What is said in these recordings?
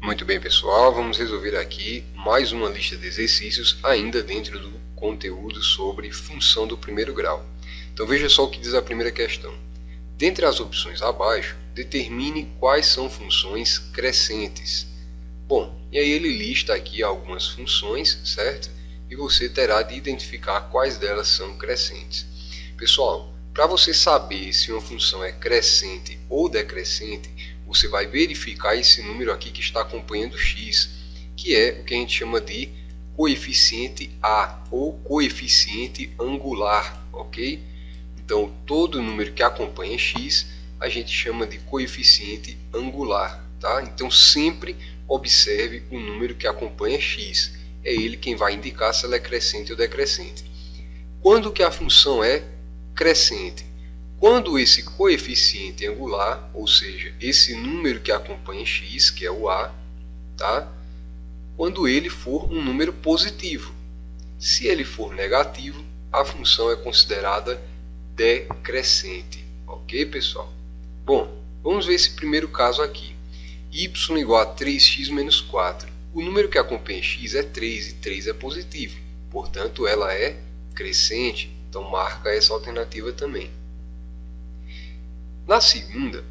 Muito bem, pessoal, vamos resolver aqui mais uma lista de exercícios ainda dentro do conteúdo sobre função do primeiro grau. Então veja só o que diz a primeira questão. Dentre as opções abaixo, determine quais são funções crescentes. Bom, e aí ele lista aqui algumas funções, certo? E você terá de identificar quais delas são crescentes. Pessoal, para você saber se uma função é crescente ou decrescente, você vai verificar esse número aqui que está acompanhando x, que é o que a gente chama de coeficiente A ou coeficiente angular, ok? Então, todo número que acompanha x, a gente chama de coeficiente angular, tá? Então, sempre observe o número que acompanha x. É ele quem vai indicar se ela é crescente ou decrescente. Quando que a função é crescente? Quando esse coeficiente angular, ou seja, esse número que acompanha x, que é o a, tá? Quando ele for um número positivo. Se ele for negativo, a função é considerada decrescente. Ok, pessoal? Bom, vamos ver esse primeiro caso aqui. Y igual a 3x menos 4. O número que acompanha x é 3 e 3 é positivo. Portanto, ela é crescente. Então, marca essa alternativa também. Na segunda,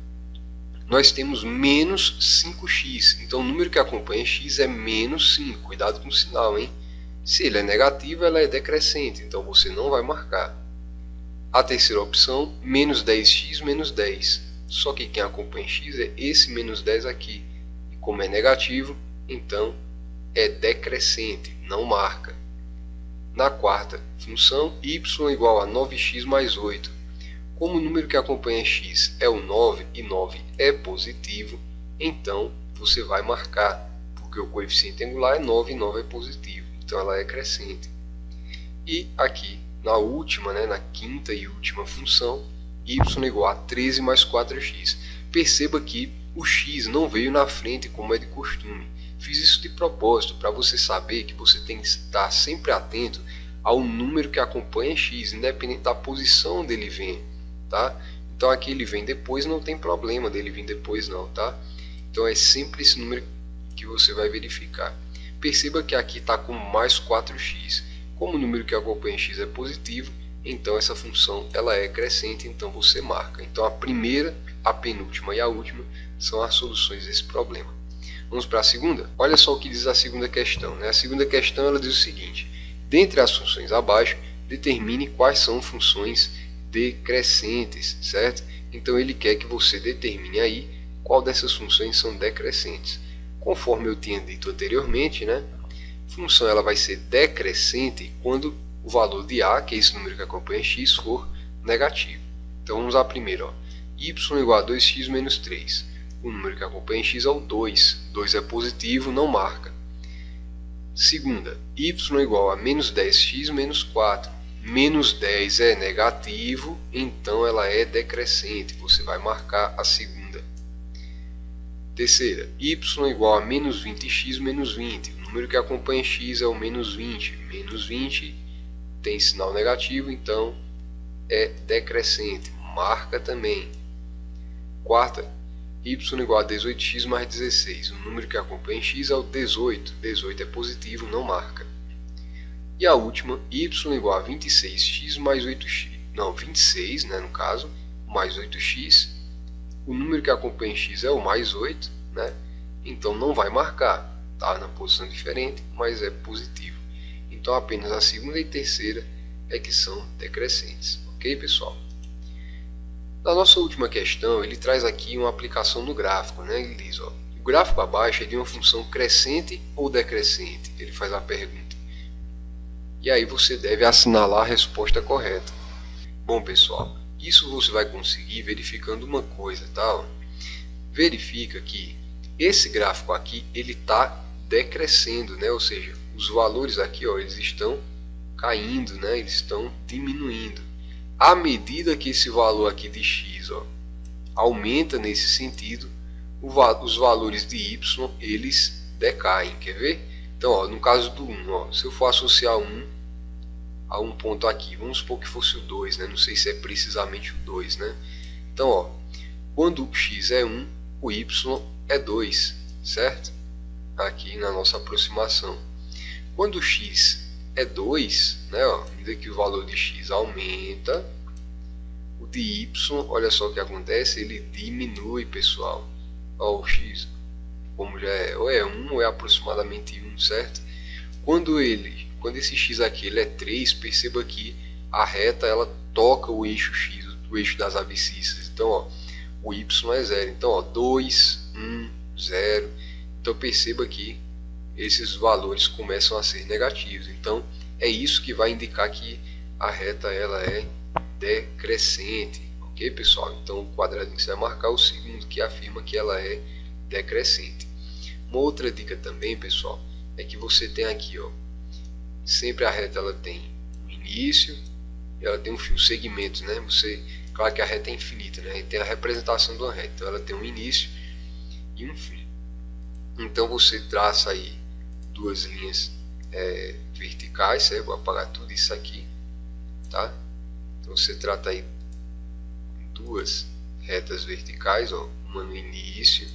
nós temos menos 5x. Então, o número que acompanha x é menos 5. Cuidado com o sinal, hein? Se ele é negativo, ela é decrescente. Então, você não vai marcar. A terceira opção, menos 10x menos 10. Só que quem acompanha x é esse menos 10 aqui. E como é negativo, então é decrescente. Não marca. Na quarta função, y igual a 9x mais 8. Como o número que acompanha x é o 9 e 9 é positivo, então você vai marcar, porque o coeficiente angular é 9 e 9 é positivo, então ela é crescente. E aqui, na última, na quinta e última função, y igual a 13 mais 4x. Perceba que o x não veio na frente como é de costume. Fiz isso de propósito, para você saber que você tem que estar sempre atento ao número que acompanha x, independente da posição onde ele vem. Tá? Então aqui ele vem depois, não tem problema dele vir depois não, tá? Então é sempre esse número que você vai verificar. Perceba que aqui está com mais 4x. Como o número que acompanha x é positivo, então essa função ela é crescente, então você marca. Então a primeira, a penúltima e a última são as soluções desse problema. Vamos para a segunda? Olha só o que diz a segunda questão. A segunda questão ela diz o seguinte: dentre as funções abaixo, determine quais são funções decrescentes, certo? Então ele quer que você determine aí qual dessas funções são decrescentes. Conforme eu tinha dito anteriormente, função ela vai ser decrescente quando o valor de a, que é esse número que acompanha x, for negativo. Então vamos à primeira, y igual a 2x menos 3. O número que acompanha x é o 2. 2 é positivo, não marca. Segunda, y igual a menos 10x menos 4. Menos 10 é negativo, então ela é decrescente. Você vai marcar a segunda. Terceira, y igual a menos 20x menos 20. O número que acompanha x é o menos 20. Menos 20 tem sinal negativo, então é decrescente. Marca também. Quarta, y igual a 18x mais 16. O número que acompanha x é o 18. 18 é positivo, não marca. E a última, y igual a 26x mais 8x. Não, 26, no caso, mais 8x. O número que acompanha x é o mais 8, então não vai marcar. Está na posição diferente, mas é positivo. Então apenas a segunda e terceira é que são decrescentes. Ok, pessoal? Na nossa última questão, ele traz aqui uma aplicação no gráfico. Ele diz, o gráfico abaixo é de uma função crescente ou decrescente? Ele faz a pergunta. E aí você deve assinalar a resposta correta. Bom, pessoal, isso você vai conseguir verificando uma coisa, tá? Verifica que esse gráfico aqui, ele está decrescendo, ou seja, os valores aqui, eles estão caindo, eles estão diminuindo. À medida que esse valor aqui de x, aumenta nesse sentido, os valores de y, eles decaem, quer ver? Então, no caso do 1, se eu for associar 1 a um ponto aqui, vamos supor que fosse o 2, não sei se é precisamente o 2, Então, quando o x é 1, o y é 2, certo? aqui na nossa aproximação. Quando x é 2, né, ó, à medida que o valor de x aumenta, o de y, olha só o que acontece, ele diminui, pessoal. Ó, o x, como já é, ou é 1 ou é aproximadamente 1, certo? Quando esse x aqui ele é 3, perceba que a reta ela toca o eixo x, o eixo das abscissas. Então, ó, o y é 0. Então, ó, 2, 1, 0. Então, perceba que esses valores começam a ser negativos. Então, é isso que vai indicar que a reta ela é decrescente. Ok, pessoal? Então, o quadradinho você vai marcar o segundo que afirma que ela é decrescente. Uma outra dica também, pessoal, é que você tem aqui, ó, sempre a reta ela tem um início e ela tem um fim, um segmento, né? Claro que a reta é infinita, né? E tem a representação de uma reta, então ela tem um início e um fim. Então você traça aí duas linhas verticais, certo? Vou apagar tudo isso aqui, tá? Então você trata aí duas retas verticais, ó, uma no início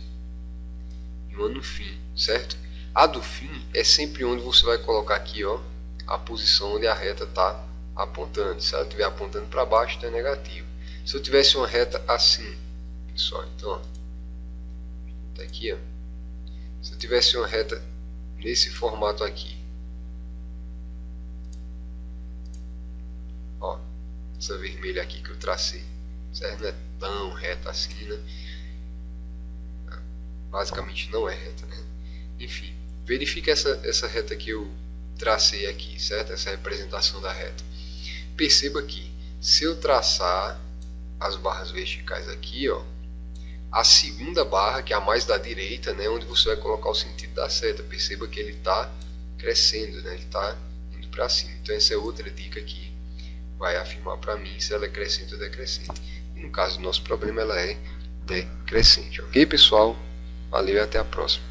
e uma no fim, certo? A do fim é sempre onde você vai colocar aqui, ó, a posição onde a reta está apontando. Se ela estiver apontando para baixo, então é negativo. Se eu tivesse uma reta assim, pessoal, então, ó, tá aqui, ó. Se eu tivesse uma reta nesse formato aqui, ó, essa vermelha aqui que eu tracei, certo? Não é tão reta assim, né? Basicamente não é reta, né? Enfim, verifique essa reta que eu tracei aqui, certo? Essa representação da reta. Perceba que se eu traçar as barras verticais aqui, ó, a segunda barra, que é a mais da direita, né, onde você vai colocar o sentido da seta. Perceba que ele está crescendo, né? Ele está indo para cima. Então essa é outra dica que vai afirmar para mim se ela é crescente ou decrescente. E no caso do nosso problema ela é decrescente. Ok, pessoal? Valeu e até a próxima.